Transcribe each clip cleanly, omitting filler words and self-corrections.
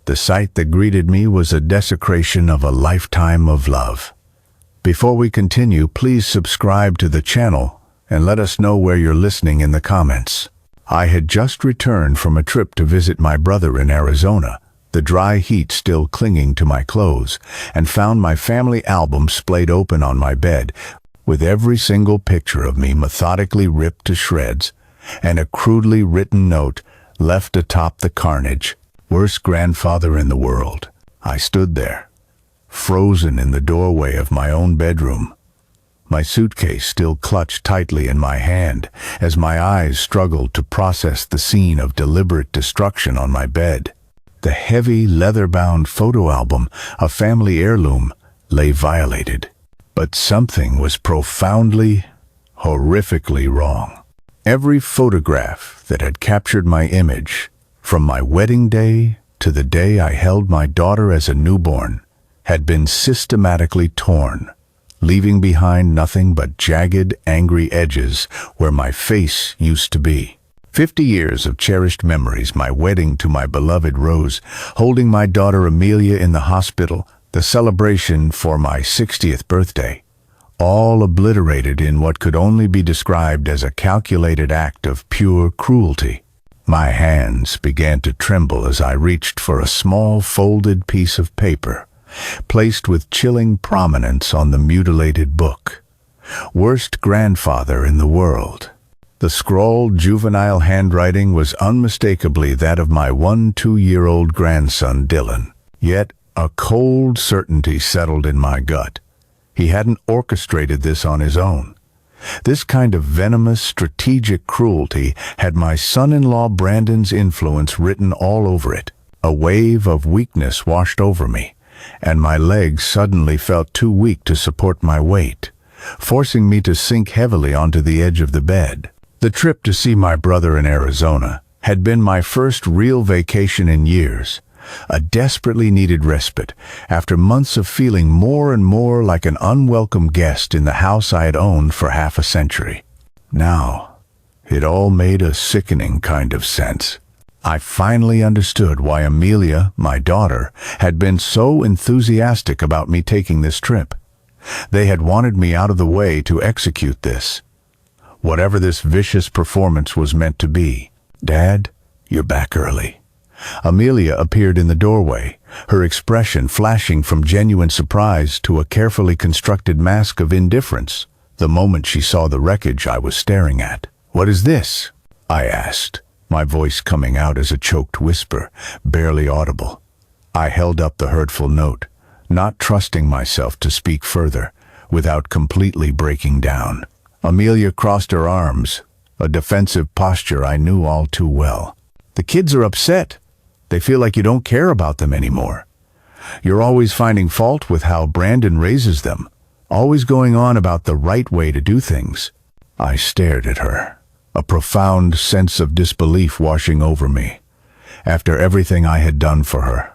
The sight that greeted me was a desecration of a lifetime of love. Before we continue, please subscribe to the channel and let us know where you're listening in the comments. I had just returned from a trip to visit my brother in Arizona, the dry heat still clinging to my clothes, and found my family album splayed open on my bed, with every single picture of me methodically ripped to shreds, and a crudely written note left atop the carnage. Worst grandfather in the world. I stood there, frozen in the doorway of my own bedroom, my suitcase still clutched tightly in my hand as my eyes struggled to process the scene of deliberate destruction on my bed. The heavy, leather-bound photo album, a family heirloom, lay violated. But something was profoundly, horrifically wrong. Every photograph that had captured my image, from my wedding day to the day I held my daughter as a newborn, had been systematically torn, leaving behind nothing but jagged, angry edges where my face used to be. 50 years of cherished memories, my wedding to my beloved Rose, holding my daughter Amelia in the hospital, the celebration for my 60th birthday, all obliterated in what could only be described as a calculated act of pure cruelty. My hands began to tremble as I reached for a small folded piece of paper, placed with chilling prominence on the mutilated book. Worst grandfather in the world. The scrawled juvenile handwriting was unmistakably that of my 2-year-old grandson Dylan. Yet a cold certainty settled in my gut. He hadn't orchestrated this on his own. This kind of venomous, strategic cruelty had my son-in-law Brandon's influence written all over it. A wave of weakness washed over me, and my legs suddenly felt too weak to support my weight, forcing me to sink heavily onto the edge of the bed. The trip to see my brother in Arizona had been my first real vacation in years, a desperately needed respite after months of feeling more and more like an unwelcome guest in the house I had owned for half a century. Now, it all made a sickening kind of sense. I finally understood why Amelia, my daughter, had been so enthusiastic about me taking this trip. They had wanted me out of the way to execute this, whatever this vicious performance was meant to be. "Dad, you're back early." Amelia appeared in the doorway, her expression flashing from genuine surprise to a carefully constructed mask of indifference the moment she saw the wreckage I was staring at. "What is this?" I asked, my voice coming out as a choked whisper, barely audible. I held up the hurtful note, not trusting myself to speak further without completely breaking down. Amelia crossed her arms, a defensive posture I knew all too well. "The kids are upset. They feel like you don't care about them anymore. You're always finding fault with how Brandon raises them, always going on about the right way to do things." I stared at her, a profound sense of disbelief washing over me. After everything I had done for her,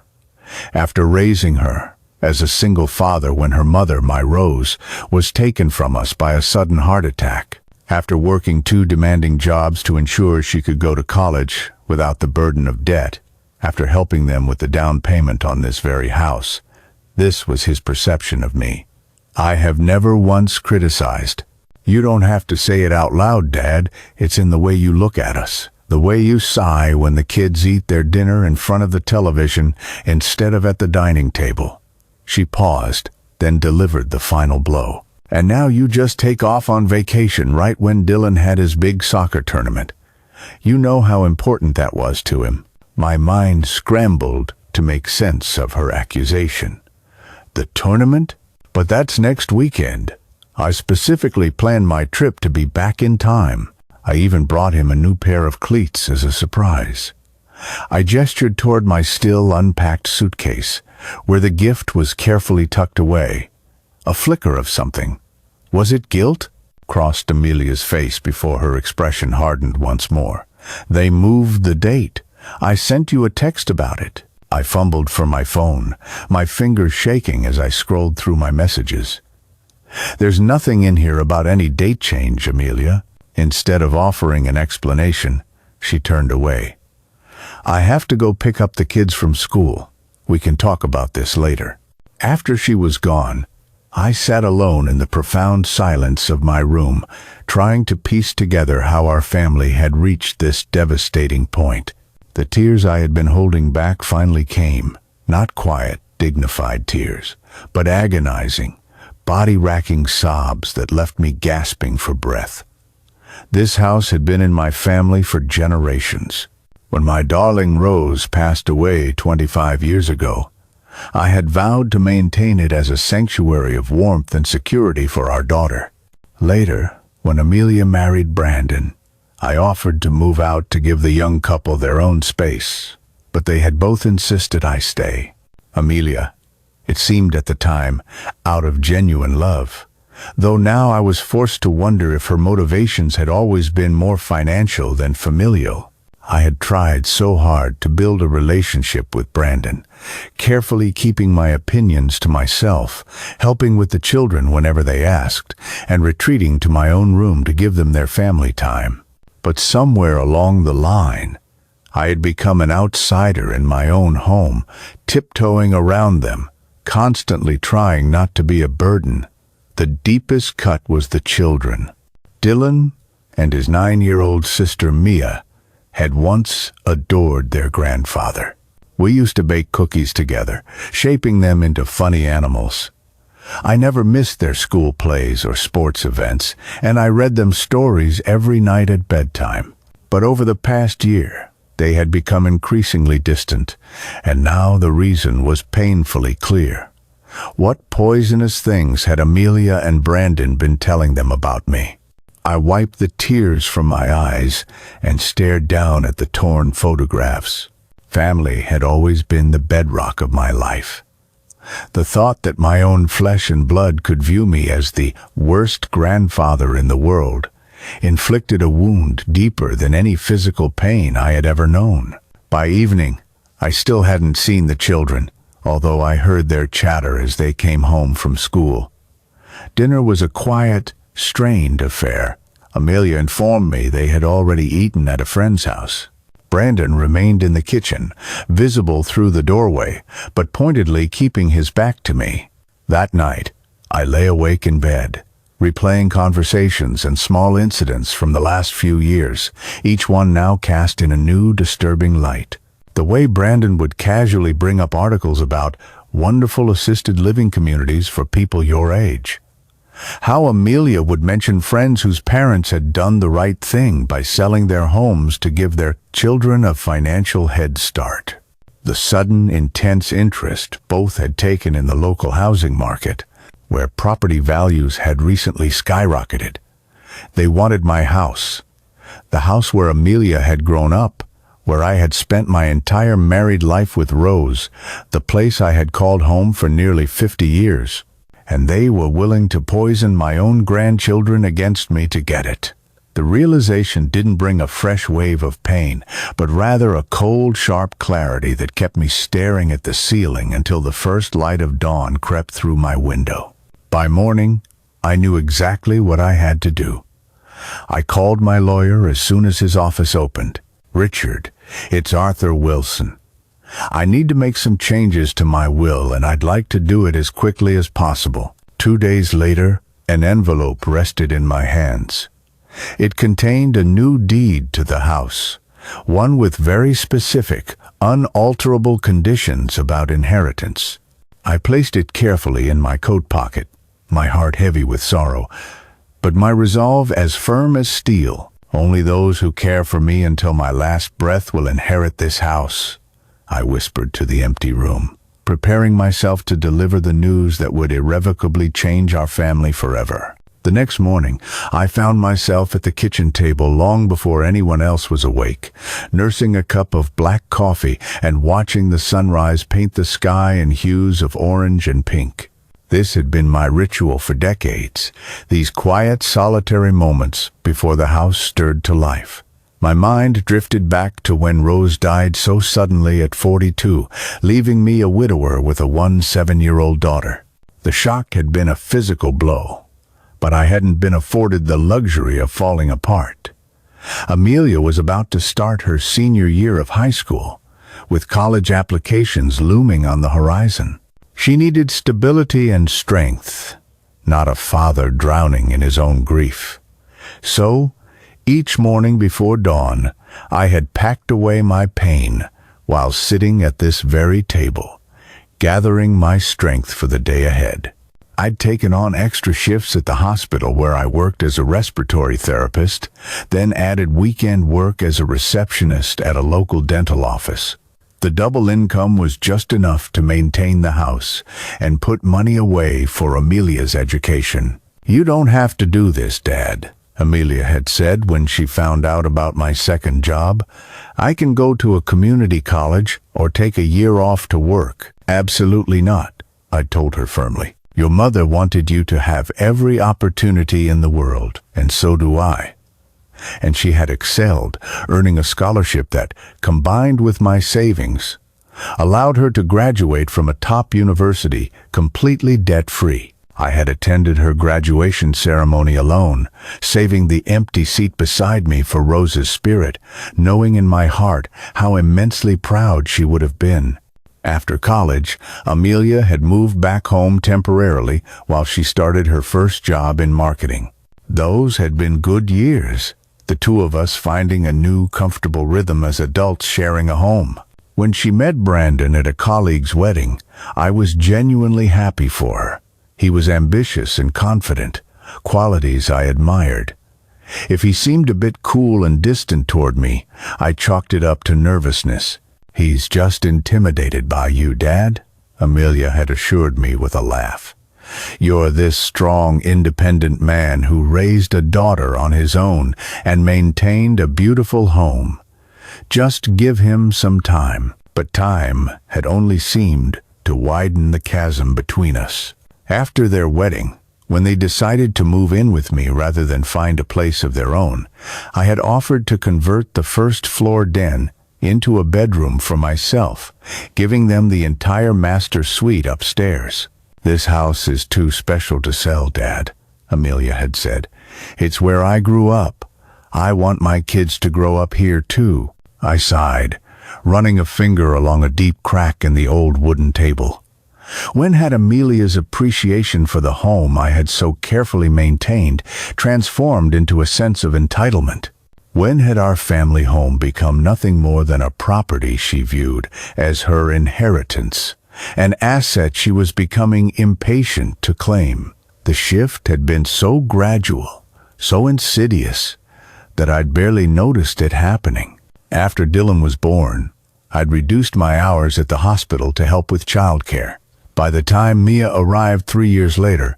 after raising her as a single father when her mother, my Rose, was taken from us by a sudden heart attack, after working 2 demanding jobs to ensure she could go to college without the burden of debt, after helping them with the down payment on this very house. This was his perception of me. I have never once criticized. "You don't have to say it out loud, Dad. It's in the way you look at us. The way you sigh when the kids eat their dinner in front of the television instead of at the dining table." She paused, then delivered the final blow. "And now you just take off on vacation right when Dylan had his big soccer tournament. You know how important that was to him." My mind scrambled to make sense of her accusation. "The tournament? But that's next weekend. I specifically planned my trip to be back in time. I even brought him a new pair of cleats as a surprise." I gestured toward my still unpacked suitcase, where the gift was carefully tucked away. A flicker of something. Was it guilt? Crossed Amelia's face before her expression hardened once more. "They moved the date. I sent you a text about it." I fumbled for my phone, my fingers shaking as I scrolled through my messages. "There's nothing in here about any date change, Amelia." Instead of offering an explanation, she turned away. "I have to go pick up the kids from school. We can talk about this later. After she was gone, I sat alone in the profound silence of my room, trying to piece together how our family had reached this devastating point. The tears I had been holding back finally came, not quiet, dignified tears, but agonizing, body-racking sobs that left me gasping for breath. This house had been in my family for generations. When my darling Rose passed away 25 years ago, I had vowed to maintain it as a sanctuary of warmth and security for our daughter. Later, when Amelia married Brandon, I offered to move out to give the young couple their own space, but they had both insisted I stay. Amelia, it seemed at the time, out of genuine love, though now I was forced to wonder if her motivations had always been more financial than familial. I had tried so hard to build a relationship with Brandon, carefully keeping my opinions to myself, helping with the children whenever they asked, and retreating to my own room to give them their family time. But somewhere along the line, I had become an outsider in my own home, tiptoeing around them, constantly trying not to be a burden. The deepest cut was the children. Dylan and his 9-year-old sister Mia had once adored their grandfather. We used to bake cookies together, shaping them into funny animals. I never missed their school plays or sports events, and I read them stories every night at bedtime. But over the past year, they had become increasingly distant, and now the reason was painfully clear. What poisonous things had Amelia and Brandon been telling them about me? I wiped the tears from my eyes and stared down at the torn photographs. Family had always been the bedrock of my life. The thought that my own flesh and blood could view me as the worst grandfather in the world inflicted a wound deeper than any physical pain I had ever known. By evening, I still hadn't seen the children, although I heard their chatter as they came home from school. Dinner was a quiet, strained affair. Amelia informed me they had already eaten at a friend's house. Brandon remained in the kitchen, visible through the doorway, but pointedly keeping his back to me. That night, I lay awake in bed, replaying conversations and small incidents from the last few years, each one now cast in a new, disturbing light. The way Brandon would casually bring up articles about wonderful assisted living communities for people your age. How Amelia would mention friends whose parents had done the right thing by selling their homes to give their children a financial head start. The sudden, intense interest both had taken in the local housing market, where property values had recently skyrocketed. They wanted my house, the house where Amelia had grown up, where I had spent my entire married life with Rose, the place I had called home for nearly 50 years. And they were willing to poison my own grandchildren against me to get it. The realization didn't bring a fresh wave of pain, but rather a cold, sharp clarity that kept me staring at the ceiling until the first light of dawn crept through my window. By morning, I knew exactly what I had to do. I called my lawyer as soon as his office opened. "Richard, it's Arthur Wilson. I need to make some changes to my will, and I'd like to do it as quickly as possible." 2 days later, an envelope rested in my hands. It contained a new deed to the house, one with very specific, unalterable conditions about inheritance. I placed it carefully in my coat pocket, my heart heavy with sorrow, but my resolve as firm as steel. "Only those who care for me until my last breath will inherit this house," I whispered to the empty room, preparing myself to deliver the news that would irrevocably change our family forever. The next morning, I found myself at the kitchen table long before anyone else was awake, nursing a cup of black coffee and watching the sunrise paint the sky in hues of orange and pink. This had been my ritual for decades, these quiet, solitary moments before the house stirred to life. My mind drifted back to when Rose died so suddenly at 42, leaving me a widower with a 7-year-old daughter. The shock had been a physical blow, but I hadn't been afforded the luxury of falling apart. Amelia was about to start her senior year of high school, with college applications looming on the horizon. She needed stability and strength, not a father drowning in his own grief. So, each morning before dawn, I had packed away my pain while sitting at this very table, gathering my strength for the day ahead. I'd taken on extra shifts at the hospital where I worked as a respiratory therapist, then added weekend work as a receptionist at a local dental office. The double income was just enough to maintain the house and put money away for Amelia's education. "You don't have to do this, Dad," Amelia had said when she found out about my second job. "I can go to a community college or take a year off to work." "Absolutely not," I told her firmly. "Your mother wanted you to have every opportunity in the world, and so do I." And she had excelled, earning a scholarship that, combined with my savings, allowed her to graduate from a top university completely debt-free. I had attended her graduation ceremony alone, saving the empty seat beside me for Rose's spirit, knowing in my heart how immensely proud she would have been. After college, Amelia had moved back home temporarily while she started her first job in marketing. Those had been good years, the two of us finding a new, comfortable rhythm as adults sharing a home. When she met Brandon at a colleague's wedding, I was genuinely happy for her. He was ambitious and confident, qualities I admired. If he seemed a bit cool and distant toward me, I chalked it up to nervousness. "He's just intimidated by you, Dad," Amelia had assured me with a laugh. "You're this strong, independent man who raised a daughter on his own and maintained a beautiful home. Just give him some time." But time had only seemed to widen the chasm between us. After their wedding, when they decided to move in with me rather than find a place of their own, I had offered to convert the first-floor den into a bedroom for myself, giving them the entire master suite upstairs. "This house is too special to sell, Dad," Amelia had said. "It's where I grew up. I want my kids to grow up here too." I sighed, running a finger along a deep crack in the old wooden table. When had Amelia's appreciation for the home I had so carefully maintained transformed into a sense of entitlement? When had our family home become nothing more than a property she viewed as her inheritance, an asset she was becoming impatient to claim? The shift had been so gradual, so insidious, that I'd barely noticed it happening. After Dylan was born, I'd reduced my hours at the hospital to help with childcare. By the time Mia arrived 3 years later,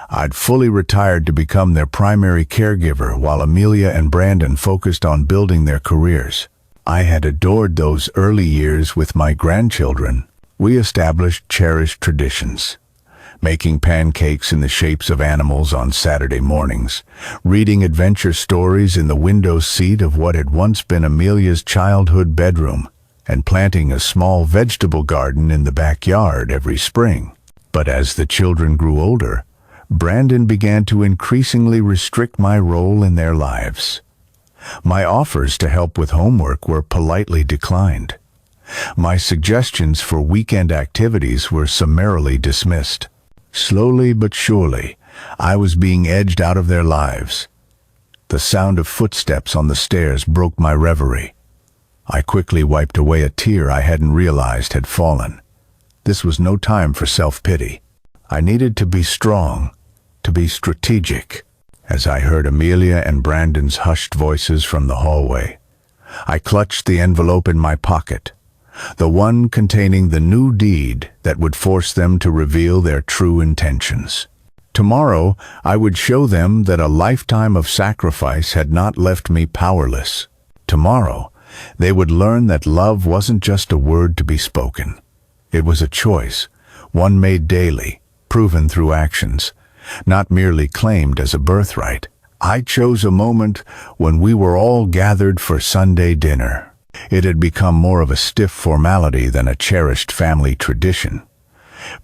I'd fully retired to become their primary caregiver while Amelia and Brandon focused on building their careers. I had adored those early years with my grandchildren. We established cherished traditions, making pancakes in the shapes of animals on Saturday mornings, reading adventure stories in the window seat of what had once been Amelia's childhood bedroom, and planting a small vegetable garden in the backyard every spring. But as the children grew older, Brandon began to increasingly restrict my role in their lives. My offers to help with homework were politely declined. My suggestions for weekend activities were summarily dismissed. Slowly but surely, I was being edged out of their lives. The sound of footsteps on the stairs broke my reverie. I quickly wiped away a tear I hadn't realized had fallen. This was no time for self-pity. I needed to be strong, to be strategic. As I heard Amelia and Brandon's hushed voices from the hallway, I clutched the envelope in my pocket, the one containing the new deed that would force them to reveal their true intentions. Tomorrow, I would show them that a lifetime of sacrifice had not left me powerless. Tomorrow, they would learn that love wasn't just a word to be spoken. It was a choice, one made daily, proven through actions, not merely claimed as a birthright. I chose a moment when we were all gathered for Sunday dinner. It had become more of a stiff formality than a cherished family tradition.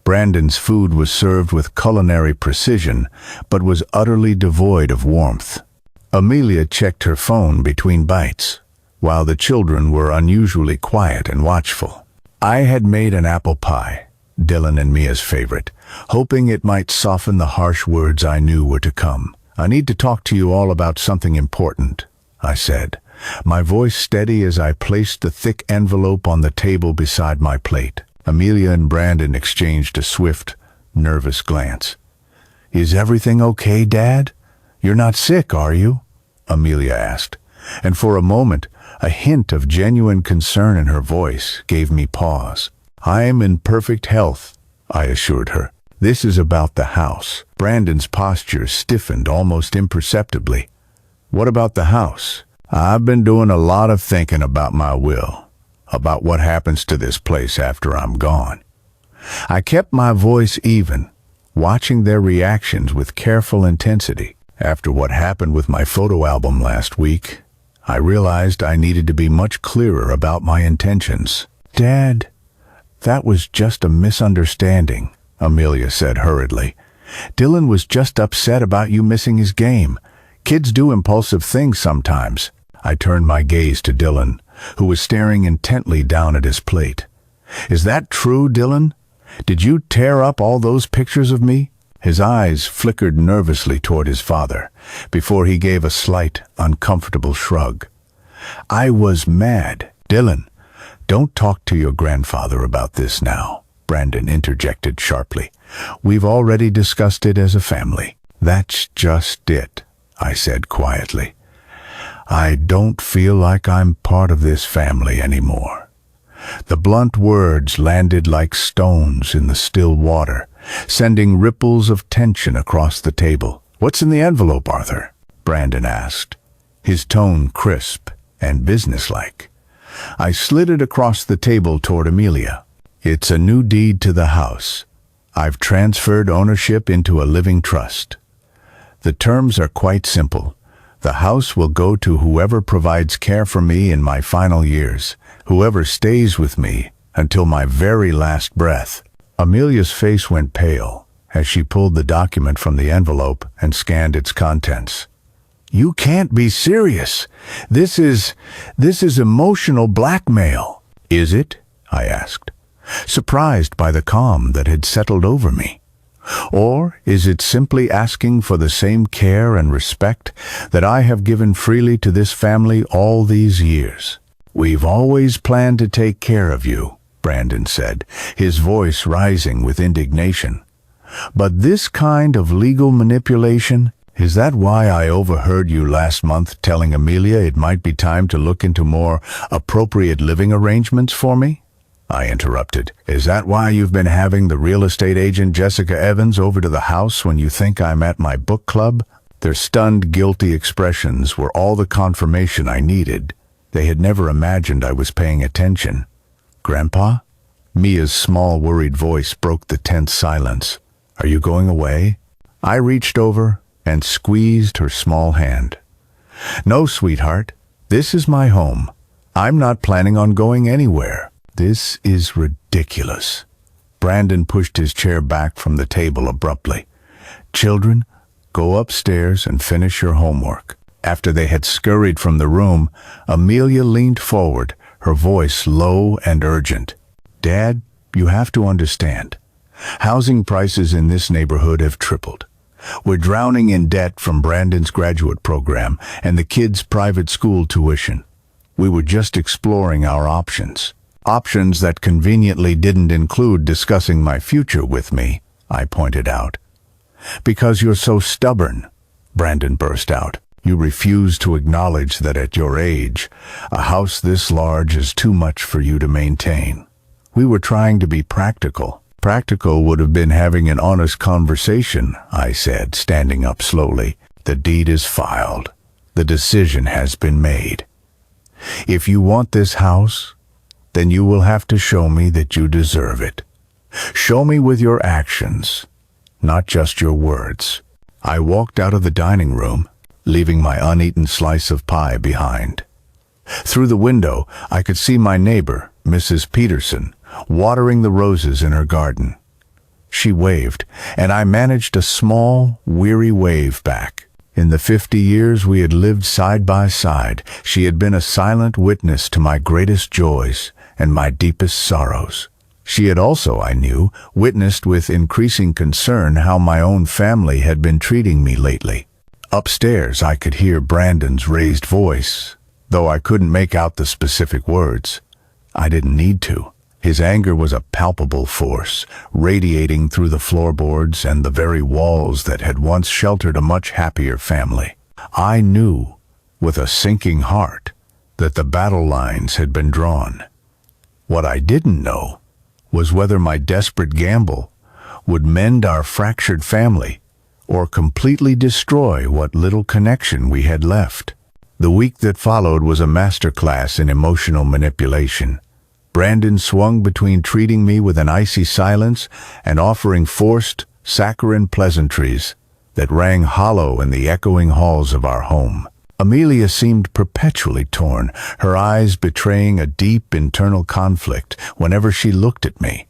Brandon's food was served with culinary precision, but was utterly devoid of warmth. Amelia checked her phone between bites, while the children were unusually quiet and watchful. I had made an apple pie, Dylan and Mia's favorite, hoping it might soften the harsh words I knew were to come. "I need to talk to you all about something important," I said, my voice steady as I placed the thick envelope on the table beside my plate. Amelia and Brandon exchanged a swift, nervous glance. "Is everything okay, Dad? You're not sick, are you?" Amelia asked, and for a moment, a hint of genuine concern in her voice gave me pause. "I am in perfect health," I assured her. "This is about the house." Brandon's posture stiffened almost imperceptibly. "What about the house?" "I've been doing a lot of thinking about my will, about what happens to this place after I'm gone." I kept my voice even, watching their reactions with careful intensity. After what happened with my photo album last week, I realized I needed to be much clearer about my intentions. "Dad, that was just a misunderstanding," Amelia said hurriedly. "Dylan was just upset about you missing his game. Kids do impulsive things sometimes." I turned my gaze to Dylan, who was staring intently down at his plate. "Is that true, Dylan? Did you tear up all those pictures of me?" His eyes flickered nervously toward his father, before he gave a slight, uncomfortable shrug. "I was mad." "Dylan, don't talk to your grandfather about this now," Brandon interjected sharply. "We've already discussed it as a family." "That's just it," I said quietly. "I don't feel like I'm part of this family anymore." The blunt words landed like stones in the still water, sending ripples of tension across the table. "What's in the envelope, Arthur?" Brandon asked, his tone crisp and businesslike. I slid it across the table toward Amelia. "It's a new deed to the house. I've transferred ownership into a living trust. The terms are quite simple. The house will go to whoever provides care for me in my final years, whoever stays with me until my very last breath." Amelia's face went pale as she pulled the document from the envelope and scanned its contents. "You can't be serious. This is emotional blackmail." "Is it?" I asked, surprised by the calm that had settled over me. "Or is it simply asking for the same care and respect that I have given freely to this family all these years?" "We've always planned to take care of you," Brandon said, his voice rising with indignation. "But this kind of legal manipulation, is that why I overheard you last month telling Amelia it might be time to look into more appropriate living arrangements for me?" I interrupted. "Is that why you've been having the real estate agent Jessica Evans over to the house when you think I'm at my book club?" Their stunned, guilty expressions were all the confirmation I needed. They had never imagined I was paying attention. "Grandpa?" Mia's small, worried voice broke the tense silence. "Are you going away?" I reached over and squeezed her small hand. "No, sweetheart. This is my home. I'm not planning on going anywhere." "This is ridiculous." Brandon pushed his chair back from the table abruptly. "Children, go upstairs and finish your homework." After they had scurried from the room, Amelia leaned forward, her voice low and urgent. "Dad, you have to understand. Housing prices in this neighborhood have tripled. We're drowning in debt from Brandon's graduate program and the kids' private school tuition. We were just exploring our options. Options that conveniently didn't include discussing my future with me," I pointed out. "Because you're so stubborn," Brandon burst out. "You refuse to acknowledge that at your age, a house this large is too much for you to maintain. We were trying to be practical." "Practical would have been having an honest conversation," I said, standing up slowly. "The deed is filed. The decision has been made. If you want this house, then you will have to show me that you deserve it. Show me with your actions, not just your words." I walked out of the dining room, leaving my uneaten slice of pie behind. Through the window, I could see my neighbor, Mrs. Peterson, watering the roses in her garden. She waved, and I managed a small, weary wave back. In the 50 years we had lived side by side, she had been a silent witness to my greatest joys and my deepest sorrows. She had also, I knew, witnessed with increasing concern how my own family had been treating me lately. Upstairs I could hear Brandon's raised voice, though I couldn't make out the specific words. I didn't need to. His anger was a palpable force, radiating through the floorboards and the very walls that had once sheltered a much happier family. I knew, with a sinking heart, that the battle lines had been drawn. What I didn't know was whether my desperate gamble would mend our fractured family or completely destroy what little connection we had left. The week that followed was a masterclass in emotional manipulation. Brandon swung between treating me with an icy silence and offering forced, saccharine pleasantries that rang hollow in the echoing halls of our home. Amelia seemed perpetually torn, her eyes betraying a deep internal conflict whenever she looked at me,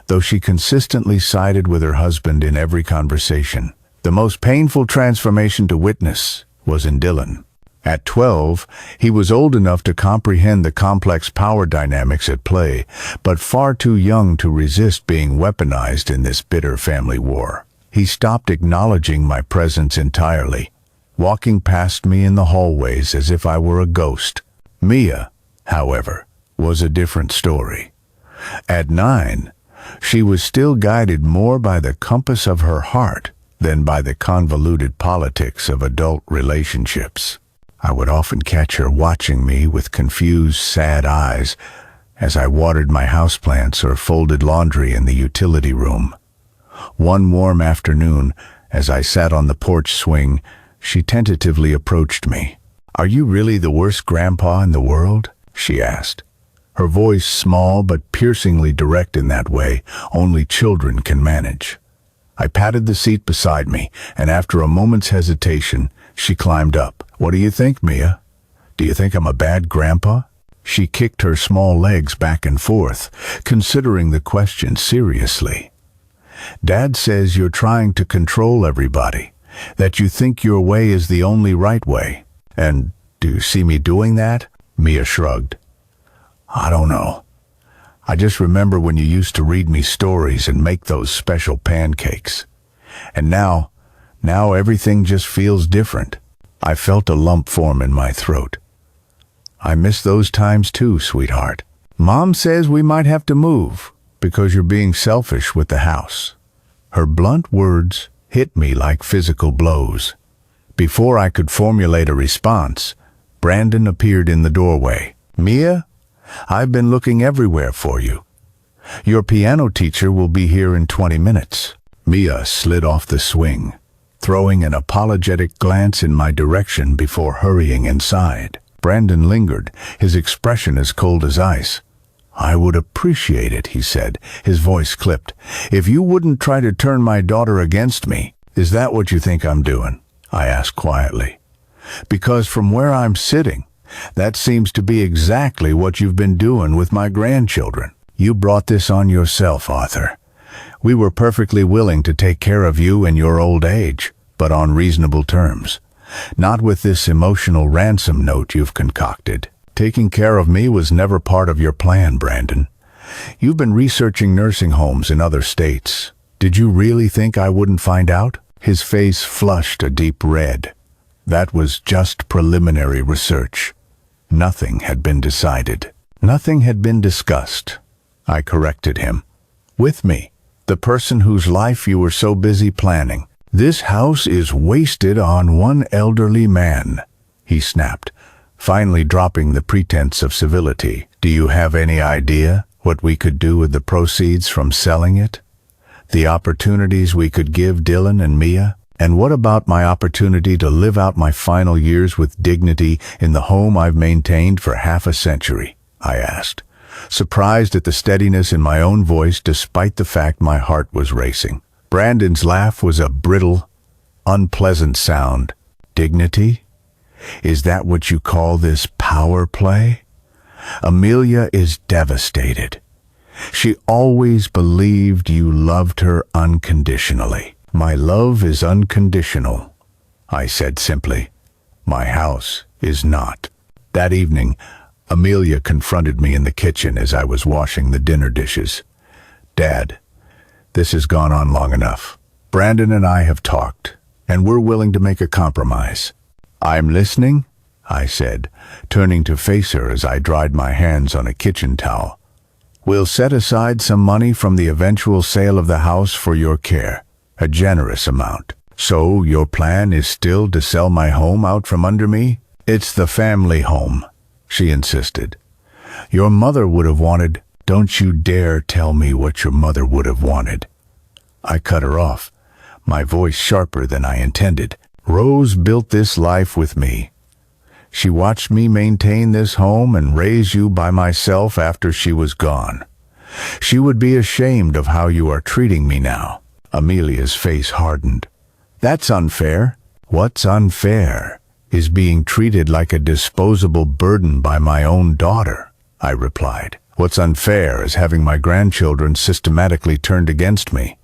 though she consistently sided with her husband in every conversation. The most painful transformation to witness was in Dylan. At 12, he was old enough to comprehend the complex power dynamics at play, but far too young to resist being weaponized in this bitter family war. He stopped acknowledging my presence entirely, walking past me in the hallways as if I were a ghost. Mia, however, was a different story. At 9, she was still guided more by the compass of her heart than by the convoluted politics of adult relationships. I would often catch her watching me with confused, sad eyes as I watered my houseplants or folded laundry in the utility room. One warm afternoon, as I sat on the porch swing, she tentatively approached me. "Are you really the worst grandpa in the world?" she asked. Her voice small but piercingly direct in that way only children can manage. I patted the seat beside me, and after a moment's hesitation, she climbed up. "What do you think, Mia? Do you think I'm a bad grandpa?" She kicked her small legs back and forth, considering the question seriously. "Dad says you're trying to control everybody, that you think your way is the only right way. And do you see me doing that?" Mia shrugged. "I don't know. I just remember when you used to read me stories and make those special pancakes. And now everything just feels different." I felt a lump form in my throat. "I miss those times too, sweetheart. Mom says we might have to move because you're being selfish with the house." Her blunt words hit me like physical blows. Before I could formulate a response, Brandon appeared in the doorway. "Mia, I've been looking everywhere for you. Your piano teacher will be here in 20 minutes. Mia slid off the swing, throwing an apologetic glance in my direction before hurrying inside. Brandon lingered, his expression as cold as ice. "I would appreciate it," he said, his voice clipped, "if you wouldn't try to turn my daughter against me." "Is that what you think I'm doing?" I asked quietly. "Because from where I'm sitting, that seems to be exactly what you've been doing with my grandchildren. You brought this on yourself, Arthur. We were perfectly willing to take care of you in your old age, but on reasonable terms. Not with this emotional ransom note you've concocted. Taking care of me was never part of your plan, Brandon. You've been researching nursing homes in other states. Did you really think I wouldn't find out?" His face flushed a deep red. That was just preliminary research. Nothing had been decided. Nothing had been discussed. I corrected him. "With me, the person whose life you were so busy planning. This house is wasted on one elderly man," he snapped, finally dropping the pretense of civility. "Do you have any idea what we could do with the proceeds from selling it? The opportunities we could give Dylan and Mia? And what about my opportunity to live out my final years with dignity in the home I've maintained for half a century?" I asked, surprised at the steadiness in my own voice despite the fact my heart was racing. Brandon's laugh was a brittle, unpleasant sound. "Dignity? Is that what you call this power play? Amelia is devastated. She always believed you loved her unconditionally." "My love is unconditional," I said simply. My house is not. That evening, Amelia confronted me in the kitchen as I was washing the dinner dishes. Dad, this has gone on long enough. Brandon and I have talked, and we're willing to make a compromise. I'm listening, I said, turning to face her as I dried my hands on a kitchen towel. We'll set aside some money from the eventual sale of the house for your care, a generous amount. So your plan is still to sell my home out from under me? It's the family home, she insisted. Your mother would have wanted. Don't you dare tell me what your mother would have wanted. I cut her off, my voice sharper than I intended. Rose built this life with me. She watched me maintain this home and raise you by myself after she was gone. She would be ashamed of how you are treating me now. Amelia's face hardened. That's unfair. What's unfair is being treated like a disposable burden by my own daughter, I replied. What's unfair is having my grandchildren systematically turned against me,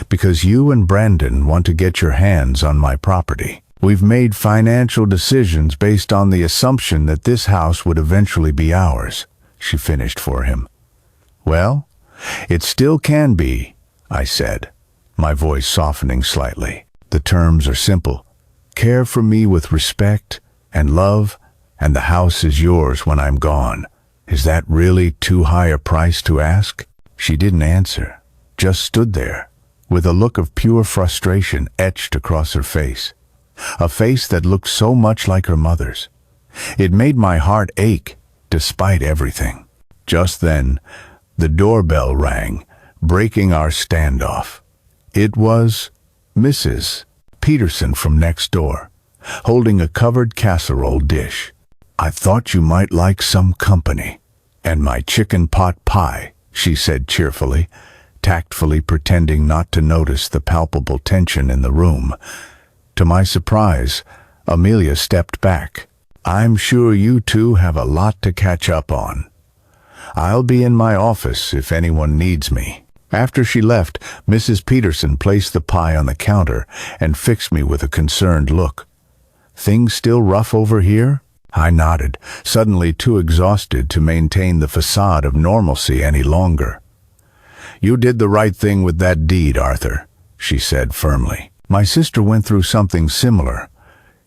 because you and Brandon want to get your hands on my property. We've made financial decisions based on the assumption that this house would eventually be ours, she finished for him. Well, it still can be, I said, my voice softening slightly. The terms are simple. Care for me with respect and love, and the house is yours when I'm gone. Is that really too high a price to ask? She didn't answer, just stood there, with a look of pure frustration etched across her face. A face that looked so much like her mother's. It made my heart ache, despite everything. Just then, the doorbell rang, breaking our standoff. It was Mrs. Peterson from next door, holding a covered casserole dish. I thought you might like some company. And my chicken pot pie, she said cheerfully, tactfully pretending not to notice the palpable tension in the room. To my surprise, Amelia stepped back. I'm sure you two have a lot to catch up on. I'll be in my office if anyone needs me. After she left, Mrs. Peterson placed the pie on the counter and fixed me with a concerned look. Things still rough over here? I nodded, suddenly too exhausted to maintain the facade of normalcy any longer. You did the right thing with that deed, Arthur, she said firmly. My sister went through something similar.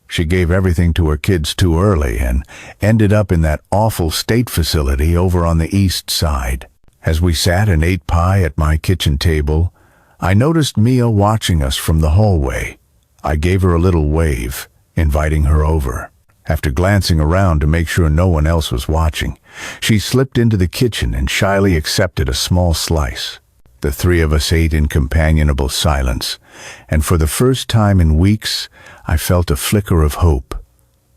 She gave everything to her kids too early and ended up in that awful state facility over on the east side. As we sat and ate pie at my kitchen table, I noticed Mia watching us from the hallway. I gave her a little wave, inviting her over. After glancing around to make sure no one else was watching, she slipped into the kitchen and shyly accepted a small slice. The three of us ate in companionable silence, and for the first time in weeks, I felt a flicker of hope.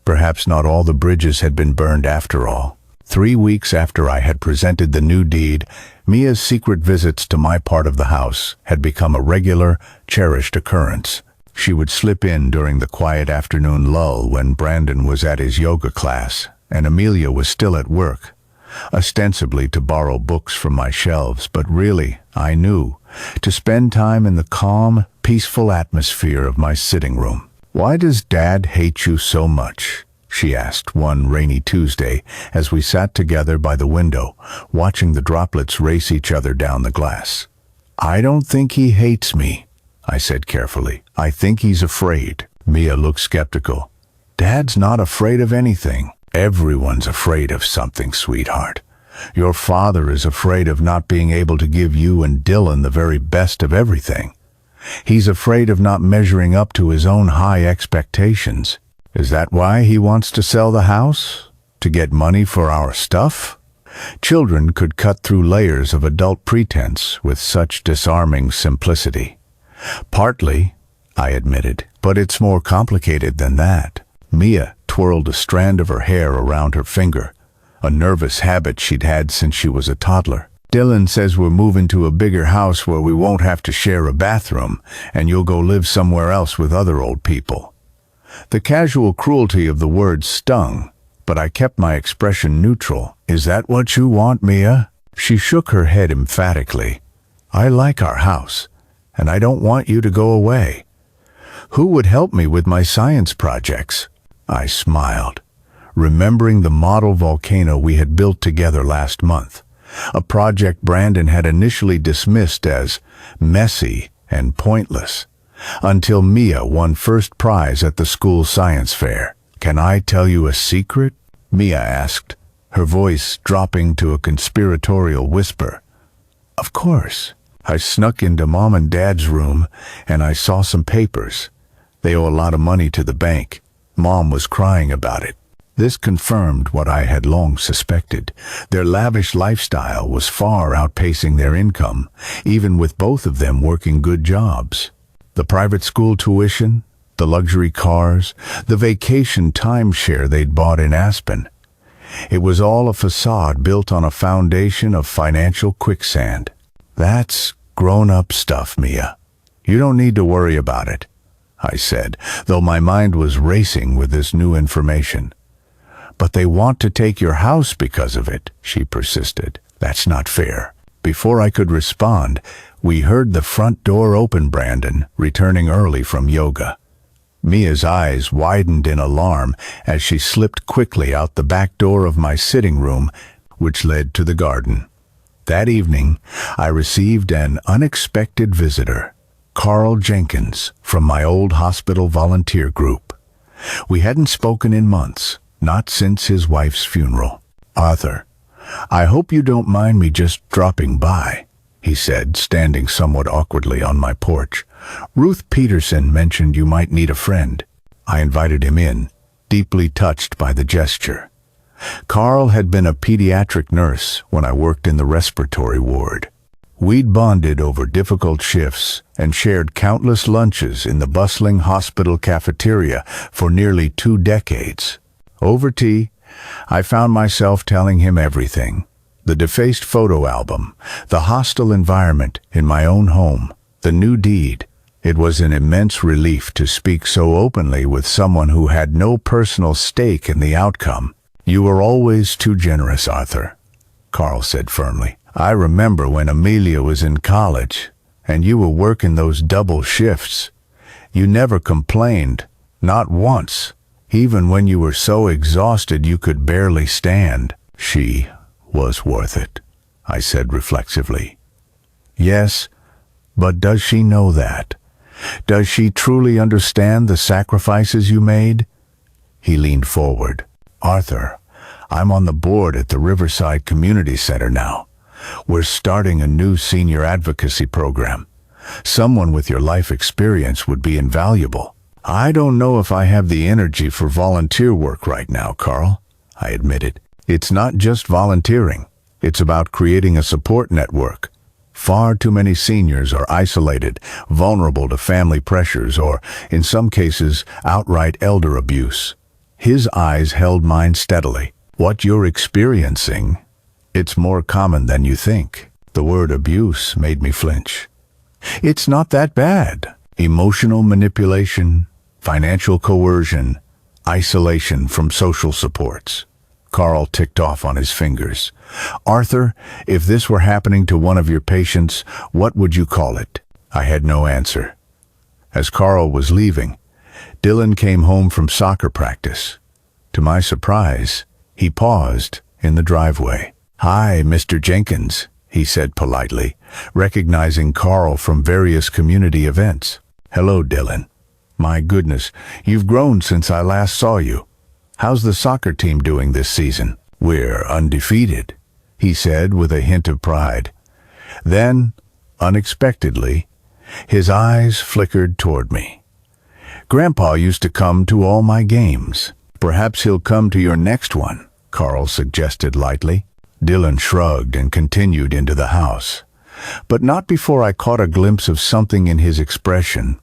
Perhaps not all the bridges had been burned after all. 3 weeks after I had presented the new deed, Mia's secret visits to my part of the house had become a regular, cherished occurrence. She would slip in during the quiet afternoon lull when Brandon was at his yoga class and Amelia was still at work, ostensibly to borrow books from my shelves, but really, I knew, to spend time in the calm, peaceful atmosphere of my sitting room. Why does Dad hate you so much? She asked one rainy Tuesday as we sat together by the window, watching the droplets race each other down the glass. I don't think he hates me, I said carefully. I think he's afraid. Mia looked skeptical. Dad's not afraid of anything. Everyone's afraid of something, sweetheart. Your father is afraid of not being able to give you and Dylan the very best of everything. He's afraid of not measuring up to his own high expectations. Is that why he wants to sell the house? To get money for our stuff? Children could cut through layers of adult pretense with such disarming simplicity. Partly, I admitted, but it's more complicated than that. Mia twirled a strand of her hair around her finger, a nervous habit she'd had since she was a toddler. Dylan says we're moving to a bigger house where we won't have to share a bathroom, and you'll go live somewhere else with other old people. The casual cruelty of the words stung, but I kept my expression neutral. Is that what you want, Mia? She shook her head emphatically. I like our house, and I don't want you to go away. Who would help me with my science projects? I smiled, remembering the model volcano we had built together last month, a project Brandon had initially dismissed as messy and pointless, until Mia won first prize at the school science fair. "Can I tell you a secret?" Mia asked, her voice dropping to a conspiratorial whisper. "Of course." I snuck into Mom and Dad's room and I saw some papers. They owe a lot of money to the bank. Mom was crying about it. This confirmed what I had long suspected. Their lavish lifestyle was far outpacing their income, even with both of them working good jobs. The private school tuition, the luxury cars, the vacation timeshare they'd bought in Aspen. It was all a facade built on a foundation of financial quicksand. "That's grown-up stuff, Mia. You don't need to worry about it," I said, though my mind was racing with this new information. "But they want to take your house because of it," she persisted. "That's not fair." Before I could respond, we heard the front door open. Brandon, returning early from yoga. Mia's eyes widened in alarm as she slipped quickly out the back door of my sitting room, which led to the garden. That evening, I received an unexpected visitor, Carl Jenkins, from my old hospital volunteer group. We hadn't spoken in months, not since his wife's funeral. "Arthur, I hope you don't mind me just dropping by," he said, standing somewhat awkwardly on my porch. "Ruth Peterson mentioned you might need a friend." I invited him in, deeply touched by the gesture. Carl had been a pediatric nurse when I worked in the respiratory ward. We'd bonded over difficult shifts and shared countless lunches in the bustling hospital cafeteria for nearly 2 decades. Over tea, I found myself telling him everything. The defaced photo album, the hostile environment in my own home, the new deed. It was an immense relief to speak so openly with someone who had no personal stake in the outcome. "You were always too generous, Arthur," Carl said firmly. "I remember when Amelia was in college, and you were working those double shifts. You never complained, not once, even when you were so exhausted you could barely stand." "She was worth it," I said reflexively. "Yes, but does she know that? Does she truly understand the sacrifices you made?" He leaned forward. "Arthur, I'm on the board at the Riverside Community Center now. We're starting a new senior advocacy program. Someone with your life experience would be invaluable." "I don't know if I have the energy for volunteer work right now, Carl," I admitted. "It's not just volunteering. It's about creating a support network. Far too many seniors are isolated, vulnerable to family pressures, or, in some cases, outright elder abuse." His eyes held mine steadily. "What you're experiencing, it's more common than you think." The word abuse made me flinch. "It's not that bad. Emotional manipulation, financial coercion, isolation from social supports." Carl ticked off on his fingers. "Arthur, if this were happening to one of your patients, what would you call it?" I had no answer. As Carl was leaving, Dylan came home from soccer practice. To my surprise, he paused in the driveway. "Hi, Mr. Jenkins," he said politely, recognizing Carl from various community events. "Hello, Dylan. My goodness, you've grown since I last saw you. How's the soccer team doing this season?" "We're undefeated," he said with a hint of pride. Then, unexpectedly, his eyes flickered toward me. "Grandpa used to come to all my games. Perhaps he'll come to your next one," Carl suggested lightly. Dylan shrugged and continued into the house, but not before I caught a glimpse of something in his expression.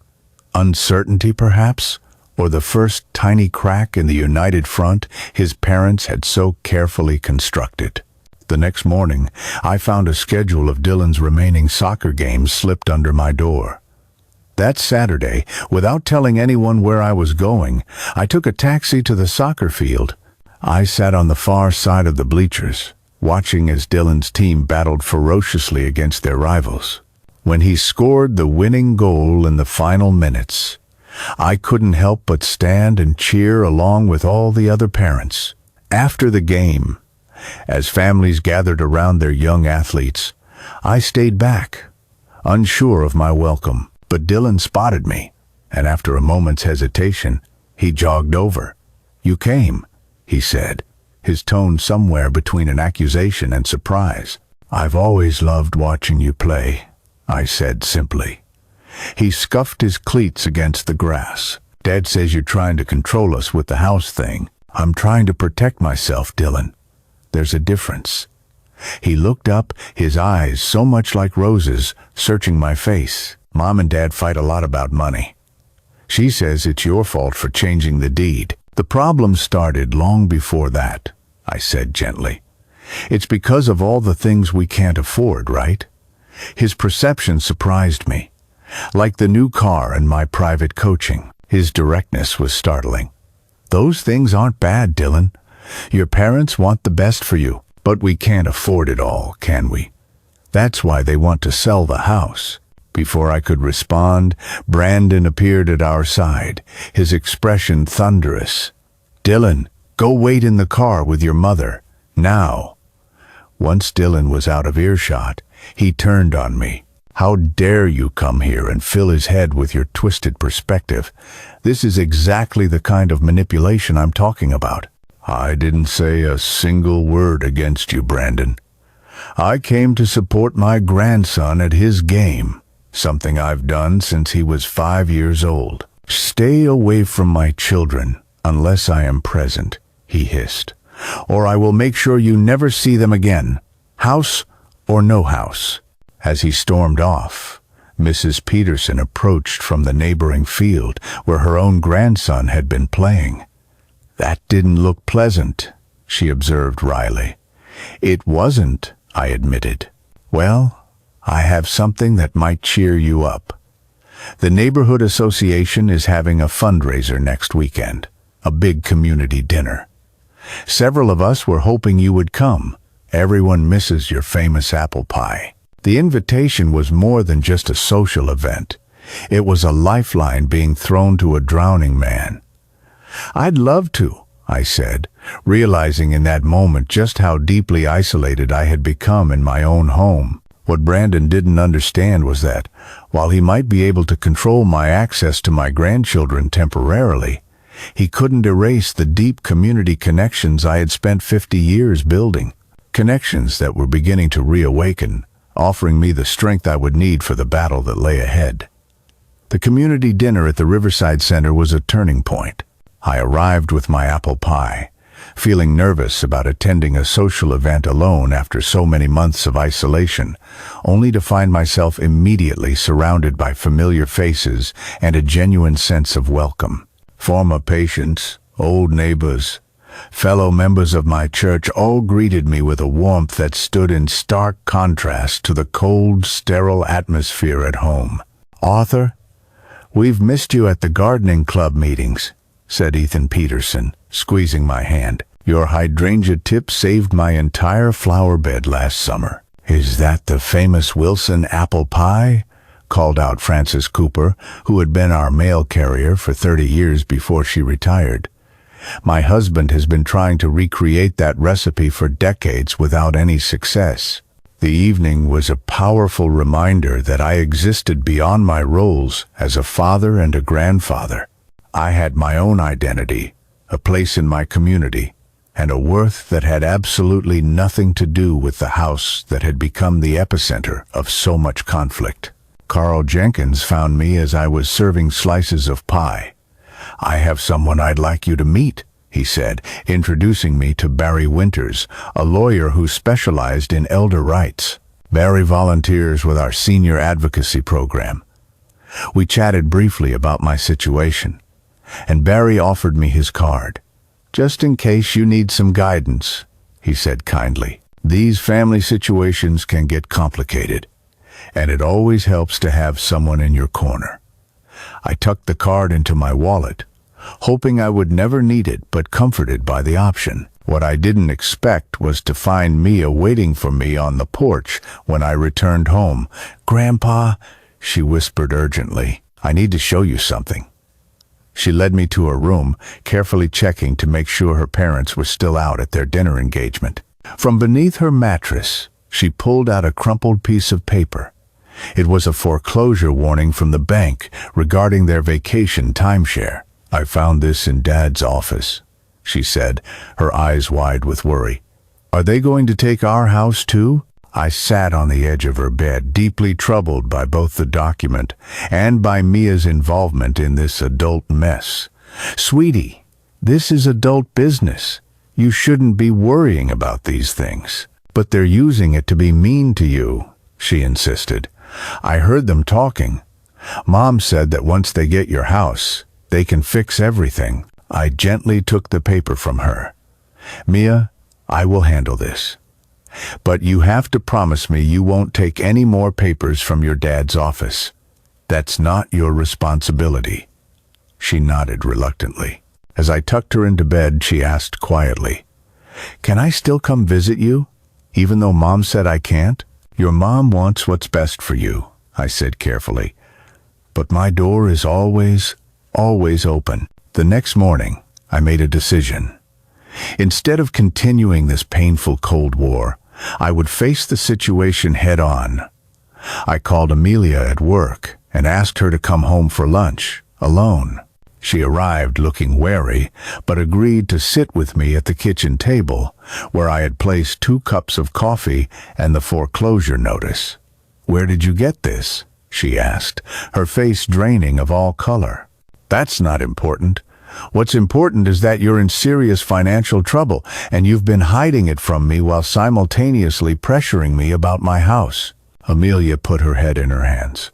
Uncertainty, perhaps? Or the first tiny crack in the united front his parents had so carefully constructed. The next morning, I found a schedule of Dylan's remaining soccer games slipped under my door. That Saturday, without telling anyone where I was going, I took a taxi to the soccer field. I sat on the far side of the bleachers, watching as Dylan's team battled ferociously against their rivals. When he scored the winning goal in the final minutes, I couldn't help but stand and cheer along with all the other parents. After the game, as families gathered around their young athletes, I stayed back, unsure of my welcome. But Dylan spotted me, and after a moment's hesitation, he jogged over. "You came," he said, his tone somewhere between an accusation and surprise. "I've always loved watching you play," I said simply. He scuffed his cleats against the grass. "Dad says you're trying to control us with the house thing." "I'm trying to protect myself, Dylan. There's a difference." He looked up, his eyes so much like roses, searching my face. "Mom and Dad fight a lot about money. She says it's your fault for changing the deed." "The problem started long before that," I said gently. "It's because of all the things we can't afford, right?" His perception surprised me. Like the new car and my private coaching, his directness was startling. "Those things aren't bad, Dylan. Your parents want the best for you, but we can't afford it all, can we? That's why they want to sell the house." Before I could respond, Brandon appeared at our side, his expression thunderous. "Dylan, go wait in the car with your mother, now." Once Dylan was out of earshot, he turned on me. "How dare you come here and fill his head with your twisted perspective? This is exactly the kind of manipulation I'm talking about." "I didn't say a single word against you, Brandon. I came to support my grandson at his game, something I've done since he was 5 years old." "Stay away from my children unless I am present," he hissed, "or I will make sure you never see them again, house or no house." As he stormed off, Mrs. Peterson approached from the neighboring field where her own grandson had been playing. "That didn't look pleasant," she observed wryly. "It wasn't," I admitted. "Well, I have something that might cheer you up. The neighborhood association is having a fundraiser next weekend, a big community dinner. Several of us were hoping you would come. Everyone misses your famous apple pie." The invitation was more than just a social event. It was a lifeline being thrown to a drowning man. "I'd love to," I said, realizing in that moment just how deeply isolated I had become in my own home. What Brandon didn't understand was that, while he might be able to control my access to my grandchildren temporarily, he couldn't erase the deep community connections I had spent 50 years building. Connections that were beginning to reawaken, offering me the strength I would need for the battle that lay ahead. The community dinner at the Riverside Center was a turning point. I arrived with my apple pie, feeling nervous about attending a social event alone after so many months of isolation, only to find myself immediately surrounded by familiar faces and a genuine sense of welcome. Former patients, old neighbors, fellow members of my church all greeted me with a warmth that stood in stark contrast to the cold, sterile atmosphere at home. "Arthur, we've missed you at the gardening club meetings," said Ethan Peterson, squeezing my hand. "Your hydrangea tip saved my entire flower bed last summer." "Is that the famous Wilson apple pie?" called out Frances Cooper, who had been our mail carrier for 30 years before she retired. "My husband has been trying to recreate that recipe for decades without any success." The evening was a powerful reminder that I existed beyond my roles as a father and a grandfather. I had my own identity, a place in my community, and a worth that had absolutely nothing to do with the house that had become the epicenter of so much conflict. Carl Jenkins found me as I was serving slices of pie. "I have someone I'd like you to meet," he said, introducing me to Barry Winters, a lawyer who specialized in elder rights. Barry volunteers with our senior advocacy program. We chatted briefly about my situation, and Barry offered me his card. "Just in case you need some guidance," he said kindly. "These family situations can get complicated, and it always helps to have someone in your corner." I tucked the card into my wallet, hoping I would never need it, but comforted by the option. What I didn't expect was to find Mia waiting for me on the porch when I returned home. "Grandpa," she whispered urgently, "I need to show you something." She led me to her room, carefully checking to make sure her parents were still out at their dinner engagement. From beneath her mattress, she pulled out a crumpled piece of paper. It was a foreclosure warning from the bank regarding their vacation timeshare. "I found this in Dad's office," she said, her eyes wide with worry. "Are they going to take our house too?" I sat on the edge of her bed, deeply troubled by both the document and by Mia's involvement in this adult mess. "Sweetie, this is adult business. You shouldn't be worrying about these things." "But they're using it to be mean to you," she insisted. "I heard them talking. Mom said that once they get your house, they can fix everything." I gently took the paper from her. "Mia, I will handle this. But you have to promise me you won't take any more papers from your dad's office. That's not your responsibility." She nodded reluctantly. As I tucked her into bed, she asked quietly, "Can I still come visit you, even though Mom said I can't?" "Your mom wants what's best for you," I said carefully. "But my door is always open." The next morning, I made a decision. Instead of continuing this painful Cold War, I would face the situation head-on. I called Amelia at work and asked her to come home for lunch, alone. She arrived looking wary, but agreed to sit with me at the kitchen table, where I had placed 2 cups of coffee and the foreclosure notice. "Where did you get this?" she asked, her face draining of all color. "That's not important. What's important is that you're in serious financial trouble, and you've been hiding it from me while simultaneously pressuring me about my house." Amelia put her head in her hands.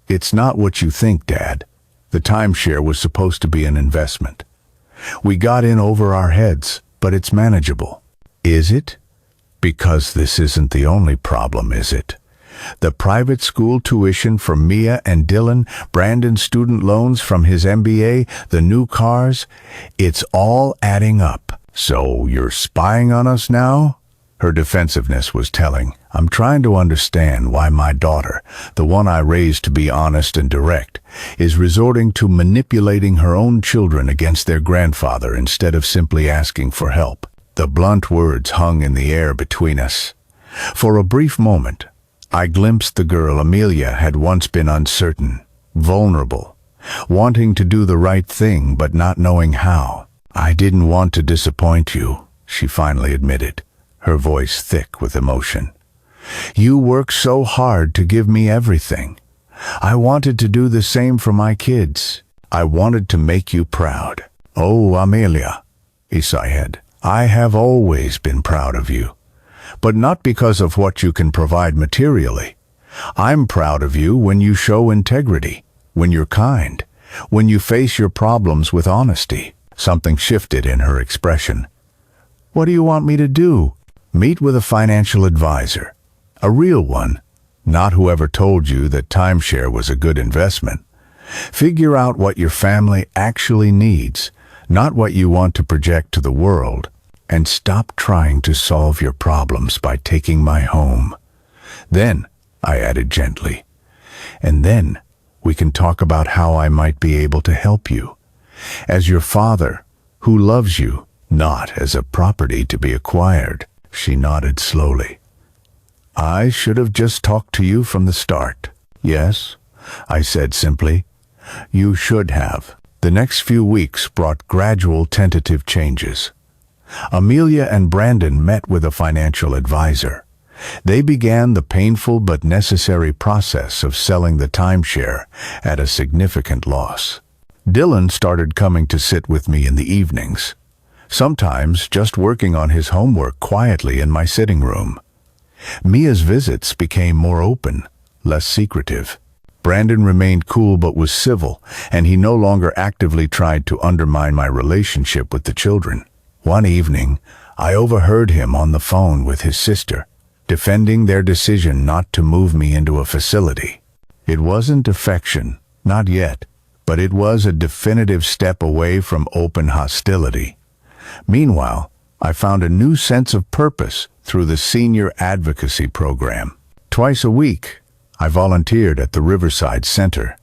"It's not what you think, Dad. The timeshare was supposed to be an investment. We got in over our heads, but it's manageable." "Is it? Because this isn't the only problem, is it? The private school tuition for Mia and Dylan, Brandon's student loans from his MBA, the new cars, it's all adding up." "So you're spying on us now?" Her defensiveness was telling. "I'm trying to understand why my daughter, the one I raised to be honest and direct, is resorting to manipulating her own children against their grandfather instead of simply asking for help." The blunt words hung in the air between us. For a brief moment, I glimpsed the girl Amelia had once been, uncertain, vulnerable, wanting to do the right thing but not knowing how. "I didn't want to disappoint you," she finally admitted, her voice thick with emotion. "You worked so hard to give me everything. I wanted to do the same for my kids. I wanted to make you proud." "Oh, Amelia," he sighed, "I have always been proud of you. But not because of what you can provide materially. I'm proud of you when you show integrity, when you're kind, when you face your problems with honesty." Something shifted in her expression. "What do you want me to do?" "Meet with a financial advisor. A real one, not whoever told you that timeshare was a good investment. Figure out what your family actually needs, not what you want to project to the world. And stop trying to solve your problems by taking my home. Then," I added gently, "and then we can talk about how I might be able to help you. As your father, who loves you, not as a property to be acquired." She nodded slowly. "I should have just talked to you from the start." "Yes," I said simply. "You should have." The next few weeks brought gradual tentative changes. Amelia and Brandon met with a financial advisor. They began the painful but necessary process of selling the timeshare at a significant loss. Dylan started coming to sit with me in the evenings, sometimes just working on his homework quietly in my sitting room. Mia's visits became more open, less secretive. Brandon remained cool but was civil, and he no longer actively tried to undermine my relationship with the children. One evening, I overheard him on the phone with his sister, defending their decision not to move me into a facility. It wasn't affection, not yet, but it was a definitive step away from open hostility. Meanwhile, I found a new sense of purpose through the senior advocacy program. Twice a week, I volunteered at the Riverside Center,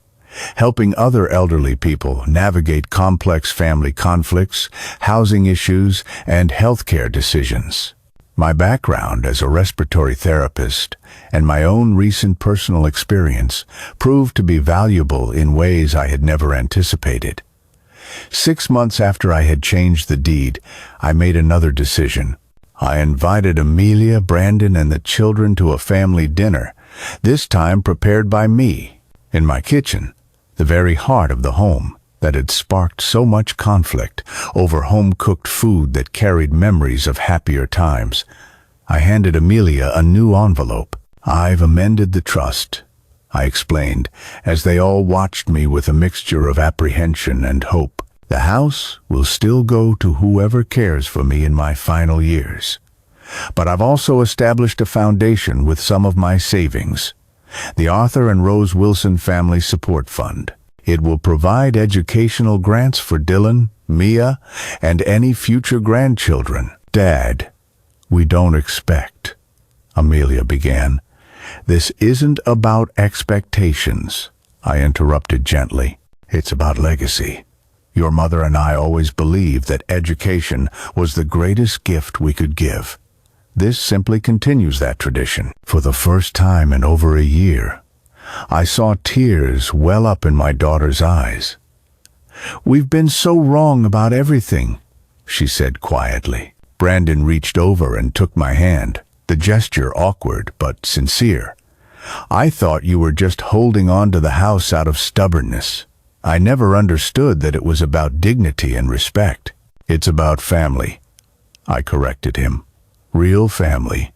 helping other elderly people navigate complex family conflicts, housing issues, and healthcare decisions. My background as a respiratory therapist and my own recent personal experience proved to be valuable in ways I had never anticipated. 6 months after I had changed the deed, I made another decision. I invited Amelia, Brandon, and the children to a family dinner, this time prepared by me, in my kitchen, the very heart of the home that had sparked so much conflict over home-cooked food that carried memories of happier times. I handed Amelia a new envelope. "I've amended the trust," I explained, as they all watched me with a mixture of apprehension and hope. "The house will still go to whoever cares for me in my final years. But I've also established a foundation with some of my savings, the Arthur and Rose Wilson Family Support Fund. It will provide educational grants for Dylan, Mia, and any future grandchildren." "Dad, we don't expect," Amelia began. "This isn't about expectations," I interrupted gently. "It's about legacy. Your mother and I always believed that education was the greatest gift we could give. This simply continues that tradition." For the first time in over a year, I saw tears well up in my daughter's eyes. "We've been so wrong about everything," she said quietly. Brandon reached over and took my hand, the gesture awkward but sincere. "I thought you were just holding on to the house out of stubbornness. I never understood that it was about dignity and respect." "It's about family," I corrected him. "Real family.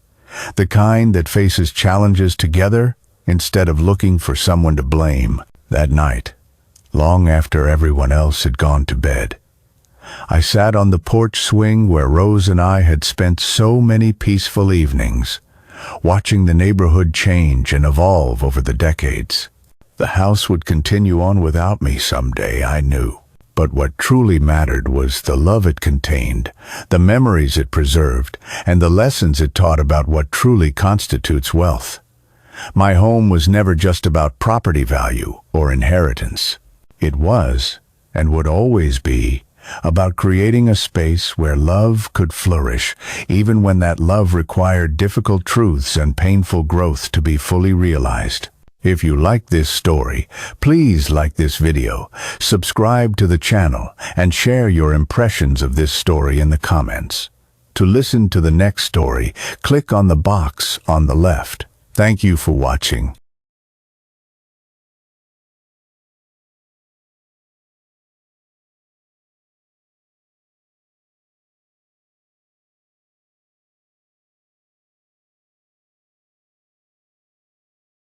The kind that faces challenges together instead of looking for someone to blame." That night, long after everyone else had gone to bed, I sat on the porch swing where Rose and I had spent so many peaceful evenings, watching the neighborhood change and evolve over the decades. The house would continue on without me someday, I knew. But what truly mattered was the love it contained, the memories it preserved, and the lessons it taught about what truly constitutes wealth. My home was never just about property value or inheritance. It was, and would always be, about creating a space where love could flourish, even when that love required difficult truths and painful growth to be fully realized. If you like this story, please like this video, subscribe to the channel, and share your impressions of this story in the comments. To listen to the next story, click on the box on the left. Thank you for watching.